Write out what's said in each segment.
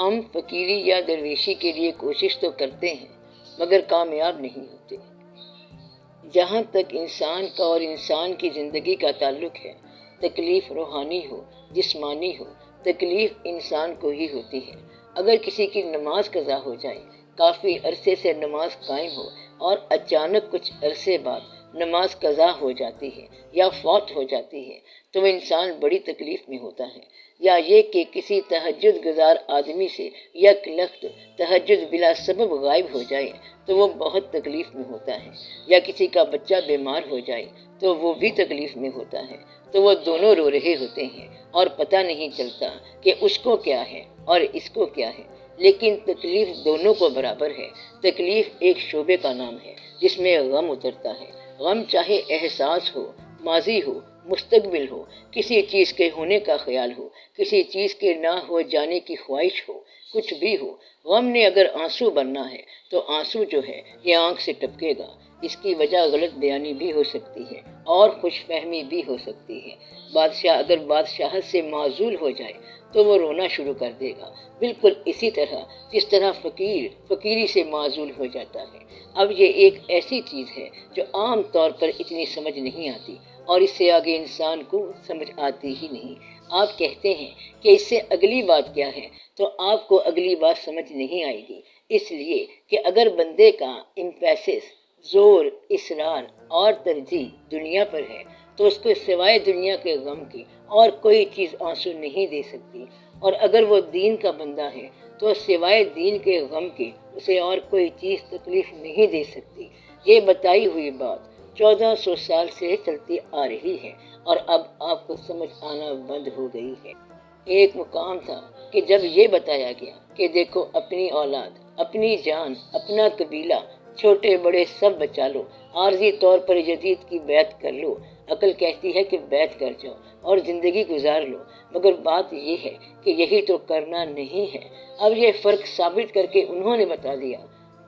ہم فقیری یا درویشی کے لیے کوشش تو کرتے ہیں مگر کامیاب نہیں ہوتے۔ جہاں تک انسان کا اور انسان کی زندگی کا تعلق ہے، تکلیف روحانی ہو جسمانی ہو، تکلیف انسان کو ہی ہوتی ہے۔ اگر کسی کی نماز قضا ہو جائے، کافی عرصے سے نماز قائم ہو اور اچانک کچھ عرصے بعد نماز قضا ہو جاتی ہے یا فوت ہو جاتی ہے تو وہ انسان بڑی تکلیف میں ہوتا ہے۔ یا یہ کہ کسی تہجد گزار آدمی سے یک لخت تہجد بلا سبب غائب ہو جائے تو وہ بہت تکلیف میں ہوتا ہے۔ یا کسی کا بچہ بیمار ہو جائے تو وہ بھی تکلیف میں ہوتا ہے، تو وہ دونوں رو رہے ہوتے ہیں اور پتہ نہیں چلتا کہ اس کو کیا ہے اور اس کو کیا ہے، لیکن تکلیف دونوں کو برابر ہے۔ تکلیف ایک شعبے کا نام ہے جس میں غم اترتا ہے۔ غم چاہے احساس ہو، ماضی ہو، مستقبل ہو، کسی چیز کے ہونے کا خیال ہو، کسی چیز کے نہ ہو جانے کی خواہش ہو، کچھ بھی ہو، غم نے اگر آنسو بننا ہے تو آنسو جو ہے یہ آنکھ سے ٹپکے گا۔ اس کی وجہ غلط بیانی بھی ہو سکتی ہے اور خوش فہمی بھی ہو سکتی ہے۔ بادشاہ اگر بادشاہت سے معزول ہو جائے تو وہ رونا شروع کر دے گا، بالکل اسی طرح جس طرح فقیر فقیری سے معزول ہو جاتا ہے۔ اب یہ ایک ایسی چیز ہے جو عام طور پر اتنی سمجھ نہیں آتی اور اس سے آگے انسان کو سمجھ آتی ہی نہیں۔ آپ کہتے ہیں کہ اس سے اگلی بات کیا ہے تو آپ کو اگلی بات سمجھ نہیں آئے گی، اس لیے کہ اگر بندے کا امپیسس، زور، اصرار اور ترجیح دنیا پر ہے تو اس کو سوائے دنیا کے غم کی اور کوئی چیز آنسو نہیں دے سکتی، اور اگر وہ دین کا بندہ ہے تو سوائے دین کے غم کے اسے اور کوئی چیز تکلیف نہیں دے سکتی۔ یہ بتائی ہوئی بات 1400 سال سے چلتی آ رہی ہے اور اب آپ کو سمجھ آنا بند ہو گئی ہے۔ ایک مقام تھا کہ جب یہ بتایا گیا کہ دیکھو اپنی اولاد، اپنی جان، اپنا قبیلہ، چھوٹے بڑے سب بچا لو، عارضی طور پر یزید کی بیعت کر لو، عقل کہتی ہے کہ بیعت کر جاؤ اور زندگی گزار لو، مگر بات یہ ہے کہ یہی تو کرنا نہیں ہے۔ اب یہ فرق ثابت کر کے انہوں نے بتا دیا،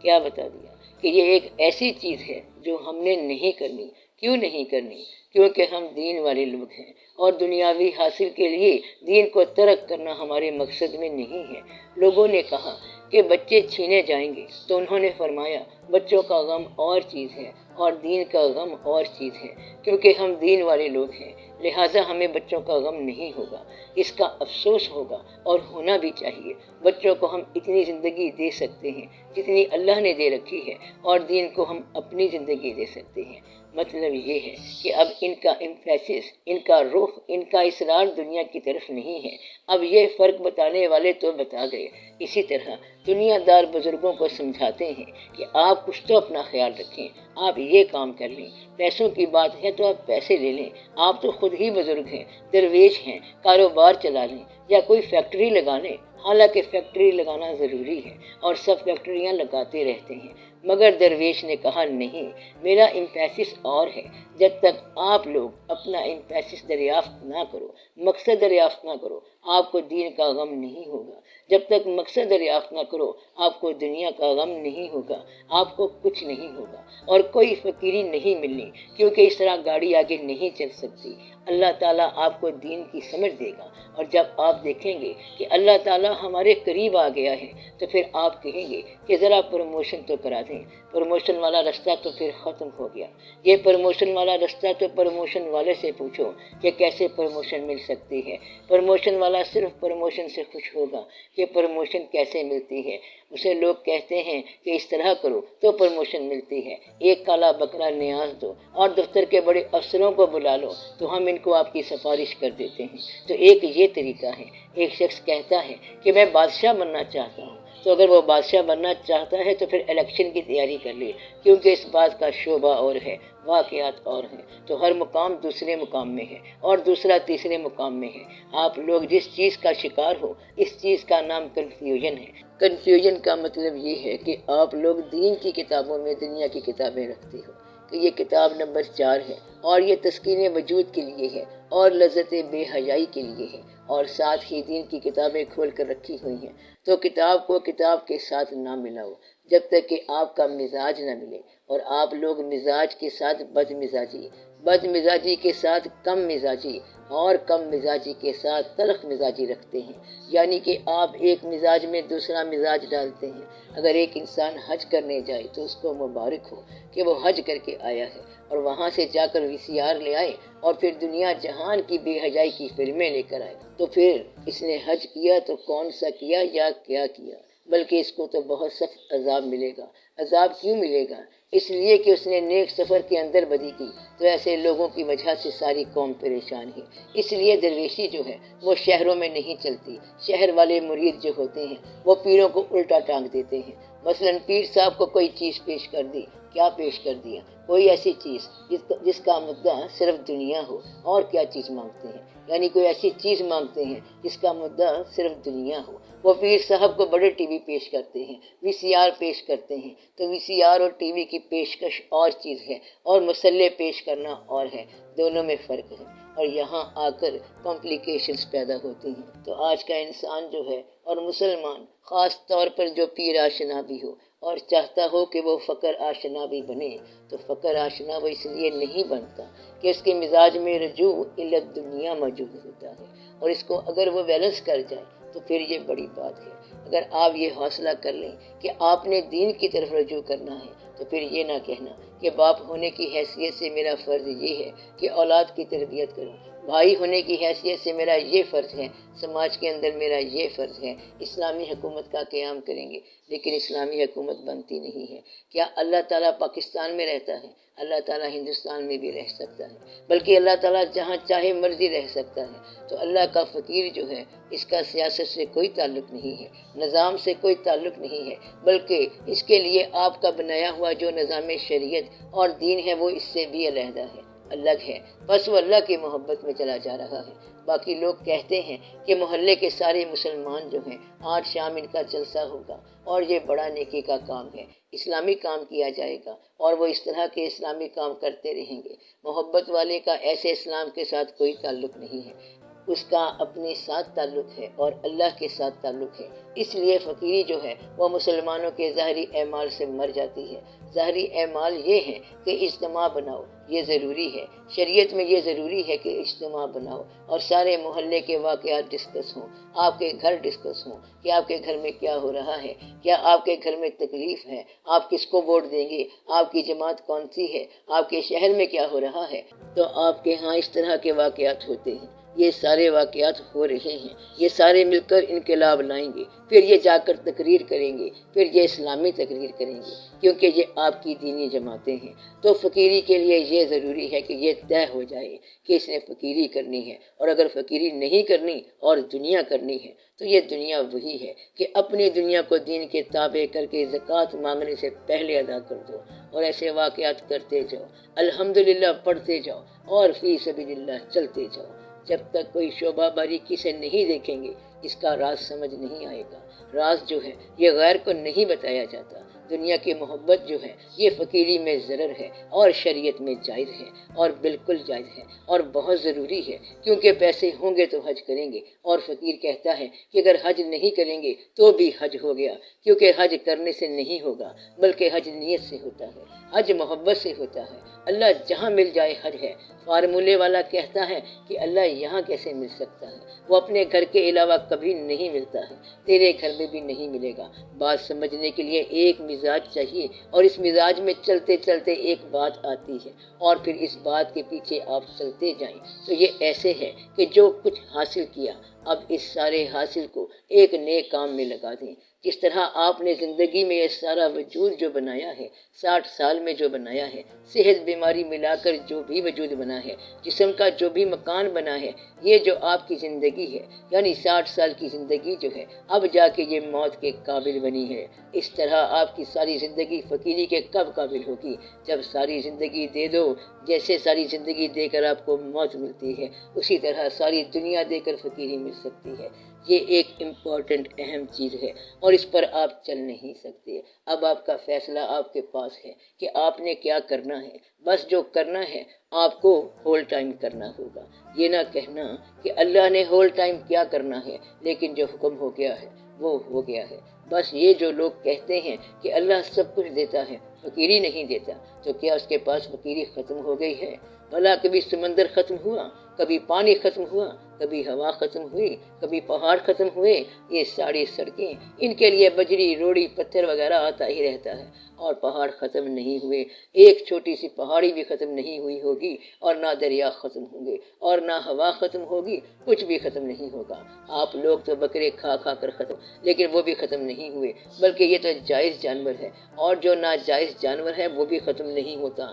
کیا بتا دیا؟ کہ یہ ایک ایسی چیز ہے جو ہم نے نہیں کرنی۔ کیوں نہیں کرنی؟ کیونکہ ہم دین والے لوگ ہیں اور دنیاوی حاصل کے لیے دین کو ترک کرنا ہمارے مقصد میں نہیں ہے۔ لوگوں نے کہا کہ بچے چھینے جائیں گے تو انہوں نے فرمایا بچوں کا غم اور چیز ہے اور دین کا غم اور چیز ہے، کیونکہ ہم دین والے لوگ ہیں لہٰذا ہمیں بچوں کا غم نہیں ہوگا۔ اس کا افسوس ہوگا اور ہونا بھی چاہیے۔ بچوں کو ہم اتنی زندگی دے سکتے ہیں جتنی اللہ نے دے رکھی ہے اور دین کو ہم اپنی زندگی دے سکتے ہیں۔ مطلب یہ ہے کہ اب ان کا امپیسس، ان کا رخ، ان کا اصرار دنیا کی طرف نہیں ہے۔ اب یہ فرق بتانے والے تو بتا گئے، اسی طرح دنیا دار بزرگوں کو سمجھاتے ہیں کہ آپ کچھ تو اپنا خیال رکھیں، آپ یہ کام کر لیں، پیسوں کی بات ہے تو آپ پیسے لے لیں، آپ تو خود ہی بزرگ ہیں، درویش ہیں، کاروبار چلا لیں یا کوئی فیکٹری لگا لیں۔ حالانکہ فیکٹری لگانا ضروری ہے اور سب فیکٹریاں لگاتے رہتے ہیں، مگر درویش نے کہا نہیں، میرا امپیسس اور ہے۔ جب تک آپ لوگ اپنا امپیسس دریافت نہ کرو، مقصد دریافت نہ کرو، آپ کو دین کا غم نہیں ہوگا۔ جب تک مقصد دریافت نہ کرو آپ کو دنیا کا غم نہیں ہوگا، آپ کو کچھ نہیں ہوگا اور کوئی فقیری نہیں ملنی، کیونکہ اس طرح گاڑی آگے نہیں چل سکتی۔ اللہ تعالیٰ آپ کو دین کی سمجھ دے گا اور جب آپ دیکھیں گے کہ اللہ تعالیٰ ہمارے قریب آ گیا ہے تو پھر آپ کہیں گے کہ ذرا پروموشن تو کرا دیں۔ پروموشن والا رستہ تو پھر ختم ہو گیا۔ یہ پروموشن والا رستہ تو پروموشن والے سے پوچھو کہ کیسے پروموشن مل سکتی ہے۔ پروموشن والا صرف پروموشن سے خوش ہوگا کہ پروموشن کیسے ملتی ہے۔ اسے لوگ کہتے ہیں کہ اس طرح کرو تو پروموشن ملتی ہے، ایک کالا بکرا نیاز دو اور دفتر کے بڑے افسروں کو بلا لو تو ہم ان کو آپ کی سفارش کر دیتے ہیں۔ تو ایک یہ طریقہ ہے۔ ایک شخص کہتا ہے کہ میں بادشاہ بننا چاہتا ہوں، تو اگر وہ بادشاہ بننا چاہتا ہے تو پھر الیکشن کی تیاری کر لے، کیونکہ اس بات کا شعبہ اور ہے، واقعات اور ہیں، تو ہر مقام دوسرے مقام میں ہے اور دوسرا تیسرے مقام میں ہے۔ آپ لوگ جس چیز کا شکار ہو، اس چیز کا نام کنفیوژن ہے۔ کنفیوژن کا مطلب یہ ہے کہ آپ لوگ دین کی کتابوں میں دنیا کی کتابیں رکھتے ہو کہ یہ کتاب نمبر 4 ہے اور یہ تسکین وجود کے لیے ہے اور لذت بے حیائی کے لیے ہے، اور ساتھ ہی دین کی کتابیں کھول کر رکھی ہوئی ہیں۔ تو کتاب کو کتاب کے ساتھ نہ ملاؤ جب تک کہ آپ کا مزاج نہ ملے، اور آپ لوگ مزاج کے ساتھ بد مزاجی، بد مزاجی کے ساتھ کم مزاجی اور کم مزاجی کے ساتھ تلخ مزاجی رکھتے ہیں، یعنی کہ آپ ایک مزاج میں دوسرا مزاج ڈالتے ہیں۔ اگر ایک انسان حج کرنے جائے تو اس کو مبارک ہو کہ وہ حج کر کے آیا ہے اور وہاں سے جا کر VCR لے آئے اور پھر دنیا جہان کی بے حجائی کی فلمیں لے کر آئے، تو پھر اس نے حج کیا تو کون سا کیا یا کیا کیا؟ بلکہ اس کو تو بہت سخت عذاب ملے گا۔ عذاب کیوں ملے گا؟ اس لیے کہ اس نے نیک سفر کے اندر بدی کی، تو ایسے لوگوں کی وجہ سے ساری قوم پریشان ہے۔ اس لیے درویشی جو ہے وہ شہروں میں نہیں چلتی۔ شہر والے مرید جو ہوتے ہیں وہ پیروں کو الٹا ٹانگ دیتے ہیں۔ مثلاً پیر صاحب کو کوئی چیز پیش کر دی، کیا پیش کر دیا؟ کوئی ایسی چیز جس کا مدعا صرف دنیا ہو، اور کیا چیز مانگتے ہیں؟ یعنی کوئی ایسی چیز مانگتے ہیں جس کا مدعا صرف دنیا ہو۔ وہ پیر صاحب کو بڑے ٹی وی پیش کرتے ہیں، VCR پیش کرتے ہیں، تو VCR اور ٹی وی کی پیشکش اور چیز ہے اور مسلح پیش کرنا اور ہے، دونوں میں فرق ہے، اور یہاں آ کر کمپلیکیشنز پیدا ہوتی ہیں۔ تو آج کا انسان جو ہے اور مسلمان خاص طور پر جو پیر آشنا بھی ہو اور چاہتا ہو کہ وہ فقر آشنا بھی بنے، تو فقر آشنا وہ اس لیے نہیں بنتا کہ اس کے مزاج میں رجوع علت دنیا موجود ہوتا ہے، اور اس کو اگر وہ بیلنس کر جائے تو پھر یہ بڑی بات ہے۔ اگر آپ یہ حوصلہ کر لیں کہ آپ نے دین کی طرف رجوع کرنا ہے، تو پھر یہ نہ کہنا کہ باپ ہونے کی حیثیت سے میرا فرض یہ ہے کہ اولاد کی تربیت کروں، بھائی ہونے کی حیثیت سے میرا یہ فرض ہے، سماج کے اندر میرا یہ فرض ہے، اسلامی حکومت کا قیام کریں گے، لیکن اسلامی حکومت بنتی نہیں ہے۔ کیا اللہ تعالیٰ پاکستان میں رہتا ہے؟ اللہ تعالیٰ ہندوستان میں بھی رہ سکتا ہے، بلکہ اللہ تعالیٰ جہاں چاہے مرضی رہ سکتا ہے۔ تو اللہ کا فقیر جو ہے اس کا سیاست سے کوئی تعلق نہیں ہے، نظام سے کوئی تعلق نہیں ہے، بلکہ اس کے لیے آپ کا بنایا ہوا جو نظام شریعت اور دین ہے وہ اس سے بھی علیحدہ ہے، الگ ہے، بس وہ اللہ کی محبت میں چلا جا رہا ہے۔ باقی لوگ کہتے ہیں کہ محلے کے سارے مسلمان جو ہیں آج شام ان کا جلسہ ہوگا اور یہ بڑا نیکی کا کام ہے، اسلامی کام کیا جائے گا اور وہ اس طرح کے اسلامی کام کرتے رہیں گے۔ محبت والے کا ایسے اسلام کے ساتھ کوئی تعلق نہیں ہے، اس کا اپنے ساتھ تعلق ہے اور اللہ کے ساتھ تعلق ہے۔ اس لیے فقیری جو ہے وہ مسلمانوں کے ظاہری اعمال سے مر جاتی ہے۔ ظاہری اعمال یہ ہیں کہ اجتماع بناؤ، یہ ضروری ہے، شریعت میں یہ ضروری ہے کہ اجتماع بناؤ اور سارے محلے کے واقعات ڈسکس ہوں، آپ کے گھر ڈسکس ہوں کہ آپ کے گھر میں کیا ہو رہا ہے، کیا آپ کے گھر میں تکلیف ہے، آپ کس کو ووٹ دیں گے، آپ کی جماعت کون سی ہے، آپ کے شہر میں کیا ہو رہا ہے۔ تو آپ کے ہاں اس طرح کے واقعات ہوتے ہیں، یہ سارے واقعات ہو رہے ہیں، یہ سارے مل کر انقلاب لائیں گے، پھر یہ جا کر تقریر کریں گے، پھر یہ اسلامی تقریر کریں گے، کیونکہ یہ آپ کی دینی جماعتیں ہیں۔ تو فقیری کے لیے یہ ضروری ہے کہ یہ طے ہو جائے کہ اس نے فقیری کرنی ہے، اور اگر فقیری نہیں کرنی اور دنیا کرنی ہے تو یہ دنیا وہی ہے کہ اپنی دنیا کو دین کے تابع کر کے زکوٰۃ مانگنے سے پہلے ادا کر دو، اور ایسے واقعات کرتے جاؤ، الحمدللہ پڑھتے جاؤ اور فی سبیل اللہ چلتے جاؤ۔ جب تک کوئی شعبہ باریکی سے نہیں دیکھیں گے اس کا راز سمجھ نہیں آئے گا۔ راز جو ہے یہ غیر کو نہیں بتایا جاتا۔ دنیا کی محبت جو ہے یہ فقیری میں ضرر ہے اور شریعت میں جائز ہے، اور بالکل جائز ہے اور بہت ضروری ہے، کیونکہ پیسے ہوں گے تو حج کریں گے، اور فقیر کہتا ہے کہ اگر حج نہیں کریں گے تو بھی حج ہو گیا، کیونکہ حج کرنے سے نہیں ہوگا بلکہ حج نیت سے ہوتا ہے، حج محبت سے ہوتا ہے۔ اللہ جہاں مل جائے حج ہے۔ فارمولے والا کہتا ہے کہ اللہ یہاں کیسے مل سکتا ہے، وہ اپنے گھر کے علاوہ کبھی نہیں ملتا ہے، تیرے گھر میں بھی نہیں ملے گا۔ بات سمجھنے کے لیے ایک مزاج چاہیے، اور اس مزاج میں چلتے چلتے ایک بات آتی ہے، اور پھر اس بات کے پیچھے آپ چلتے جائیں تو یہ ایسے ہے کہ جو کچھ حاصل کیا اب اس سارے حاصل کو ایک نئے کام میں لگا دیں۔ جس طرح آپ نے زندگی میں یہ سارا وجود جو بنایا ہے، 60 سال میں جو بنایا ہے، صحت بیماری ملا کر جو بھی وجود بنا ہے، جسم کا جو بھی مکان بنا ہے، یہ جو آپ کی زندگی ہے، یعنی 60 سال کی زندگی جو ہے اب جا کے یہ موت کے قابل بنی ہے۔ اس طرح آپ کی ساری زندگی فقیری کے کب قابل ہوگی؟ جب ساری زندگی دے دو۔ جیسے ساری زندگی دے کر آپ کو موت ملتی ہے، اسی طرح ساری دنیا دے کر فقیری مل سکتی ہے۔ یہ ایک امپورٹنٹ اہم چیز ہے اور اس پر آپ چل نہیں سکتے۔ اب آپ کا فیصلہ آپ کے پاس ہے کہ آپ نے کیا کرنا ہے۔ بس جو کرنا ہے آپ کو ہول ٹائم کرنا ہوگا۔ یہ نہ کہنا کہ اللہ نے ہول ٹائم کیا کرنا ہے، لیکن جو حکم ہو گیا ہے وہ ہو گیا ہے۔ بس یہ جو لوگ کہتے ہیں کہ اللہ سب کچھ دیتا ہے، فقیری نہیں دیتا، تو کیا اس کے پاس فقیری ختم ہو گئی ہے؟ بھلا کبھی سمندر ختم ہوا، کبھی پانی ختم ہوا، کبھی ہوا ختم ہوئی، کبھی پہاڑ ختم ہوئے؟ یہ ساری سڑکیں، ان کے لیے بجری، روڑی، پتھر وغیرہ آتا ہی رہتا ہے، اور پہاڑ ختم نہیں ہوئے۔ ایک چھوٹی سی پہاڑی بھی ختم نہیں ہوئی ہوگی، اور نہ دریا ختم ہوں گے، اور نہ ہوا ختم ہوگی، کچھ بھی ختم نہیں ہوگا۔ آپ لوگ تو بکرے کھا کھا کر ختم، لیکن وہ بھی ختم نہیں ہوئے، بلکہ یہ تو جائز جانور ہے، اور جو ناجائز جانور ہے وہ بھی ختم نہیں ہوتا۔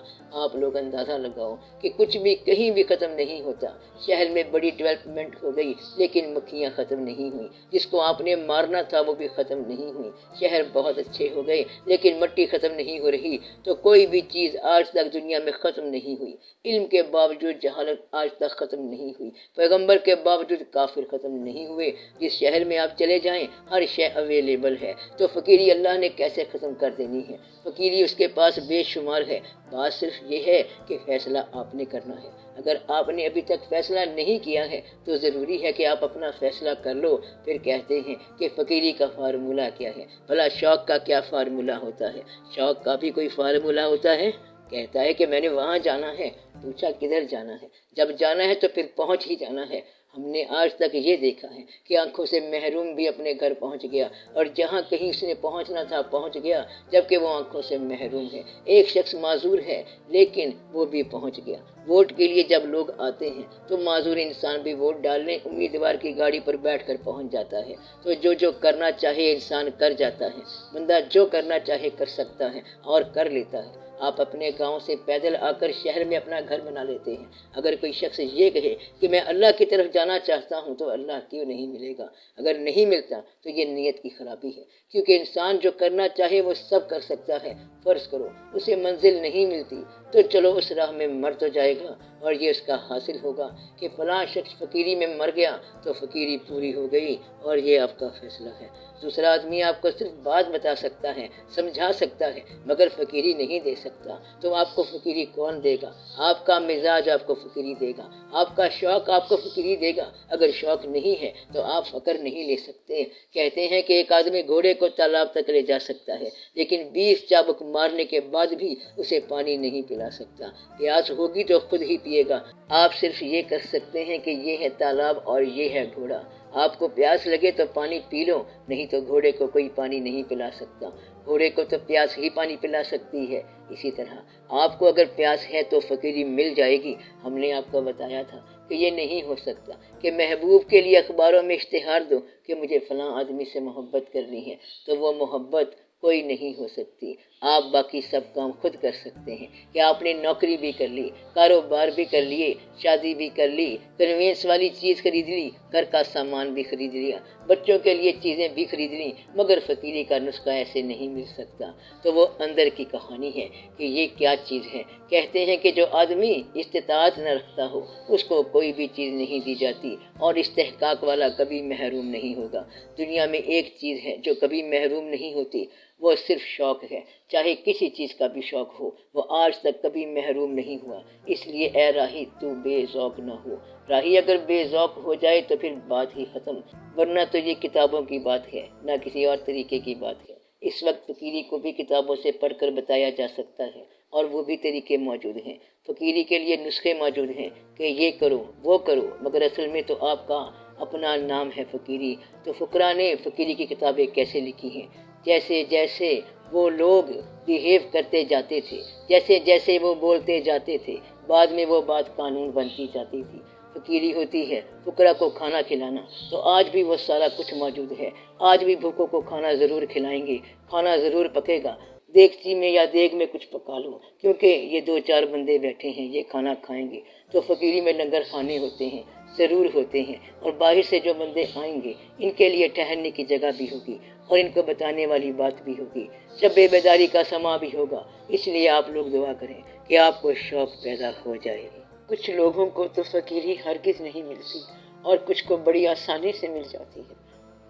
آپ لوگ اندازہ لگاؤ کہ کچھ بھی کہیں بھی ختم نہیں ہوتا۔ شہر میں بڑی ڈیولپمنٹ ہو گئی، لیکن مکھیاں ختم نہیں ہوئی، جس کو آپ نے مارنا تھا وہ بھی ختم نہیں ہوئی۔ شہر بہت اچھے ہو گئے، لیکن مٹی ختم نہیں ہو رہی، تو کوئی بھی چیز آج تک دنیا میں ختم نہیں ہوئی۔ علم کے باوجود جہالت آج تک ختم نہیں ہوئی، پیغمبر کے باوجود کافر ختم نہیں ہوئے۔ جس شہر میں آپ چلے جائیں ہر شے اویلیبل ہے، تو فقیری اللہ نے کیسے ختم کر دینی ہے؟ فقیری اس کے پاس بے شمار ہے، بات صرف یہ ہے کہ فیصلہ آپ نے کرنا ہے۔ اگر آپ نے ابھی تک فیصلہ نہیں کیا ہے تو ضروری ہے کہ آپ اپنا فیصلہ کر لو۔ پھر کہتے ہیں کہ فقیری کا فارمولہ کیا ہے؟ بھلا شوق کا کیا فارمولہ ہوتا ہے؟ شوق کا بھی کوئی فارمولہ ہوتا ہے؟ کہتا ہے کہ میں نے وہاں جانا ہے۔ پوچھا کدھر جانا ہے؟ جب جانا ہے تو پھر پہنچ ہی جانا ہے۔ ہم نے آج تک یہ دیکھا ہے کہ آنکھوں سے محروم بھی اپنے گھر پہنچ گیا، اور جہاں کہیں اس نے پہنچنا تھا پہنچ گیا، جبکہ وہ آنکھوں سے محروم ہے۔ ایک شخص معذور ہے، لیکن وہ بھی پہنچ گیا۔ ووٹ کے لیے جب لوگ آتے ہیں تو معذور انسان بھی ووٹ ڈالنے امیدوار کی گاڑی پر بیٹھ کر پہنچ جاتا ہے۔ تو جو کرنا چاہے انسان کر جاتا ہے، بندہ جو کرنا چاہے کر سکتا ہے اور کر لیتا ہے۔ آپ اپنے گاؤں سے پیدل آ کر شہر میں اپنا گھر بنا لیتے ہیں۔ اگر کوئی شخص یہ کہے کہ میں اللہ کی طرف جانا چاہتا ہوں تو اللہ کیوں نہیں ملے گا؟ اگر نہیں ملتا تو یہ نیت کی خرابی ہے، کیونکہ انسان جو کرنا چاہے وہ سب کر سکتا ہے۔ فرض کرو اسے منزل نہیں ملتی تو چلو اس راہ میں مر تو جائے گا، اور یہ اس کا حاصل ہوگا کہ فلاں شخص فقیری میں مر گیا تو فقیری پوری ہو گئی، اور یہ آپ کا فیصلہ ہے۔ دوسرا آدمی آپ کو صرف بات بتا سکتا ہے، سمجھا سکتا ہے، مگر فقیری نہیں دے سکتا، تو آپ کو فقیری کون دے گا؟ آپ کا مزاج آپ کو فقیری دے گا، آپ کا شوق آپ کو فقیری دے گا۔ اگر شوق نہیں ہے تو آپ فقر نہیں لے سکتے۔ کہتے ہیں کہ ایک آدمی گھوڑے کو تالاب تک لے جا سکتا ہے، لیکن 20 چابک مارنے کے بعد بھی اسے پانی نہیں پلا سکتا۔ پیاس ہوگی تو خود ہی پیے گا۔ آپ صرف یہ کر سکتے ہیں کہ یہ ہے تالاب اور یہ ہے گھوڑا۔ آپ کو پیاس لگے تو پانی پی لو، نہیں تو گھوڑے کو کوئی پانی نہیں پلا سکتا۔ گھوڑے کو تو پیاس ہی پانی پلا سکتی ہے۔ اسی طرح آپ کو اگر پیاس ہے تو فقیری مل جائے گی۔ ہم نے آپ کو بتایا تھا کہ یہ نہیں ہو سکتا کہ محبوب کے لیے اخباروں میں اشتہار دو کہ مجھے فلاں آدمی سے محبت کرنی ہے، تو وہ محبت کوئی نہیں ہو سکتی۔ آپ باقی سب کام خود کر سکتے ہیں کہ آپ نے نوکری بھی کر لی، کاروبار بھی کر لیے، شادی بھی کر لی، کنوینس والی چیز خرید لی، گھر کا سامان بھی خرید لیا، بچوں کے لیے چیزیں بھی خرید لی، مگر فقیری کا نسخہ ایسے نہیں مل سکتا۔ تو وہ اندر کی کہانی ہے کہ یہ کیا چیز ہے۔ کہتے ہیں کہ جو آدمی استطاعت نہ رکھتا ہو اس کو کوئی بھی چیز نہیں دی جاتی، اور استحقاق والا کبھی محروم نہیں ہوگا۔ دنیا میں ایک چیز ہے جو کبھی محروم نہیں ہوتی، وہ صرف شوق ہے۔ چاہے کسی چیز کا بھی شوق ہو، وہ آج تک کبھی محروم نہیں ہوا۔ اس لیے اے راہی تو بے ذوق نہ ہو۔ راہی اگر بے ذوق ہو جائے تو پھر بات ہی ختم، ورنہ تو یہ کتابوں کی بات ہے، نہ کسی اور طریقے کی بات ہے۔ اس وقت فقیری کو بھی کتابوں سے پڑھ کر بتایا جا سکتا ہے، اور وہ بھی طریقے موجود ہیں۔ فقیری کے لیے نسخے موجود ہیں کہ یہ کرو وہ کرو، مگر اصل میں تو آپ کا اپنا نام ہے فقیری۔ تو فقراء نے فقیری کی کتابیں کیسے لکھی ہیں؟ جیسے جیسے وہ لوگ بیہیو کرتے جاتے تھے، جیسے جیسے وہ بولتے جاتے تھے، بعد میں وہ بات قانون بنتی جاتی تھی۔ فقیری ہوتی ہے فقراء کو کھانا کھلانا، تو آج بھی وہ سارا کچھ موجود ہے۔ آج بھی بھوکوں کو کھانا ضرور کھلائیں گے، کھانا ضرور پکے گا۔ دیگچی میں یا دیگ میں کچھ پکا لو، کیونکہ یہ 2-4 بندے بیٹھے ہیں، یہ کھانا کھائیں گے۔ تو فقیری میں لنگر خانے ہوتے ہیں، ضرور ہوتے ہیں، اور باہر سے جو بندے آئیں گے ان کے لیے ٹہلنے کی جگہ بھی ہوگی، اور ان کو بتانے والی بات بھی ہوگی۔ شب بیداری کا سما بھی ہوگا۔ اس لیے آپ لوگ دعا کریں کہ آپ کو شوق پیدا ہو جائے۔ کچھ لوگوں کو تو فقیری ہرگز نہیں ملتی، اور کچھ کو بڑی آسانی سے مل جاتی ہے۔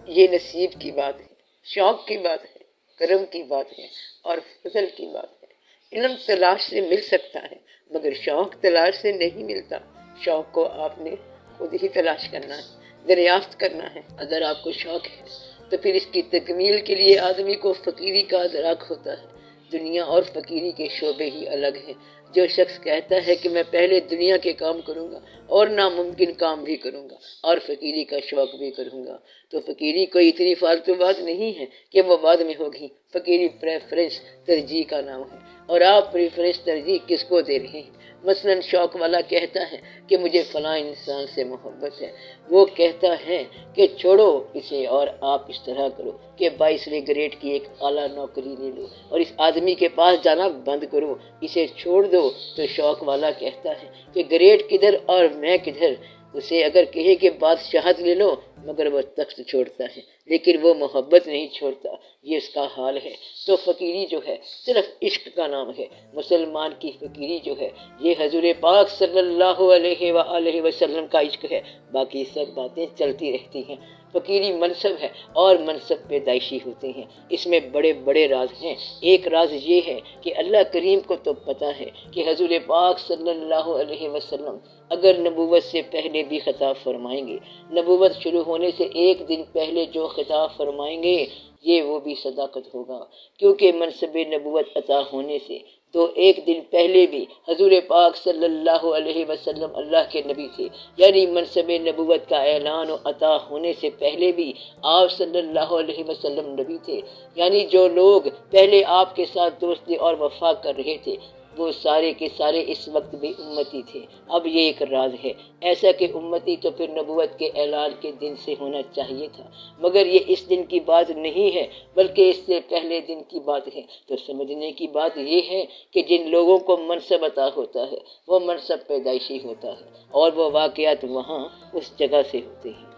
یہ نصیب کی بات ہے، شوق کی بات ہے، کرم کی بات ہے، اور فضل کی بات ہے۔ علم تلاش سے مل سکتا ہے، مگر شوق تلاش سے نہیں ملتا۔ شوق کو آپ نے خود ہی تلاش کرنا ہے، دریافت کرنا ہے۔ اگر آپ کو شوق ہے تو پھر اس کی تکمیل کے لیے آدمی کو فقیری کا ادراک ہوتا ہے۔ دنیا اور فقیری کے شعبے ہی الگ ہیں۔ جو شخص کہتا ہے کہ میں پہلے دنیا کے کام کروں گا اور ناممکن کام بھی کروں گا اور فقیری کا شوق بھی کروں گا، تو فقیری کوئی اتنی فالتو بات نہیں ہے کہ وہ بعد میں ہوگی۔ فقیری پریفرنس ترجیح کا نام ہے، اور آپ پریفرنس ترجیح کس کو دے رہے ہیں؟ مثلا شوق والا کہتا ہے کہ مجھے فلاں انسان سے محبت ہے، وہ کہتا ہے کہ چھوڑو اسے اور آپ اس طرح کرو کہ 22ویں گریڈ کی ایک اعلیٰ نوکری لے لو اور اس آدمی کے پاس جانا بند کرو، اسے چھوڑ دو۔ تو شوق والا کہتا ہے کہ گریڈ کدھر اور میں کدھر، اسے اگر کہے کہ بادشاہت لے لو مگر وہ تخت چھوڑتا ہے، لیکن وہ محبت نہیں چھوڑتا، یہ اس کا حال ہے۔ تو فقیری جو ہے صرف عشق کا نام ہے۔ مسلمان کی فقیری جو ہے یہ حضور پاک صلی اللہ علیہ وآلہ وسلم کا عشق ہے، باقی سب باتیں چلتی رہتی ہیں۔ فقیری منصب ہے اور منصب پیدائشی ہوتے ہیں، اس میں بڑے بڑے راز ہیں۔ ایک راز یہ ہے کہ اللہ کریم کو تو پتہ ہے کہ حضور پاک صلی اللہ علیہ وسلم اگر نبوت سے پہلے بھی خطاب فرمائیں گے، نبوت شروع ہونے سے ایک دن پہلے جو خطاب فرمائیں گے یہ وہ بھی صداقت ہوگا، کیونکہ منصب نبوت عطا ہونے سے تو ایک دن پہلے بھی حضور پاک صلی اللہ علیہ وسلم اللہ کے نبی تھے، یعنی منصب نبوت کا اعلان و عطا ہونے سے پہلے بھی آپ صلی اللہ علیہ وسلم نبی تھے، یعنی جو لوگ پہلے آپ کے ساتھ دوستی اور وفا کر رہے تھے وہ سارے کے سارے اس وقت بھی امتی تھے۔ اب یہ ایک راز ہے، ایسا کہ امتی تو پھر نبوت کے اعلان کے دن سے ہونا چاہیے تھا، مگر یہ اس دن کی بات نہیں ہے بلکہ اس سے پہلے دن کی بات ہے۔ تو سمجھنے کی بات یہ ہے کہ جن لوگوں کو منصب عطا ہوتا ہے وہ منصب پیدائشی ہوتا ہے، اور وہ واقعات وہاں اس جگہ سے ہوتے ہیں۔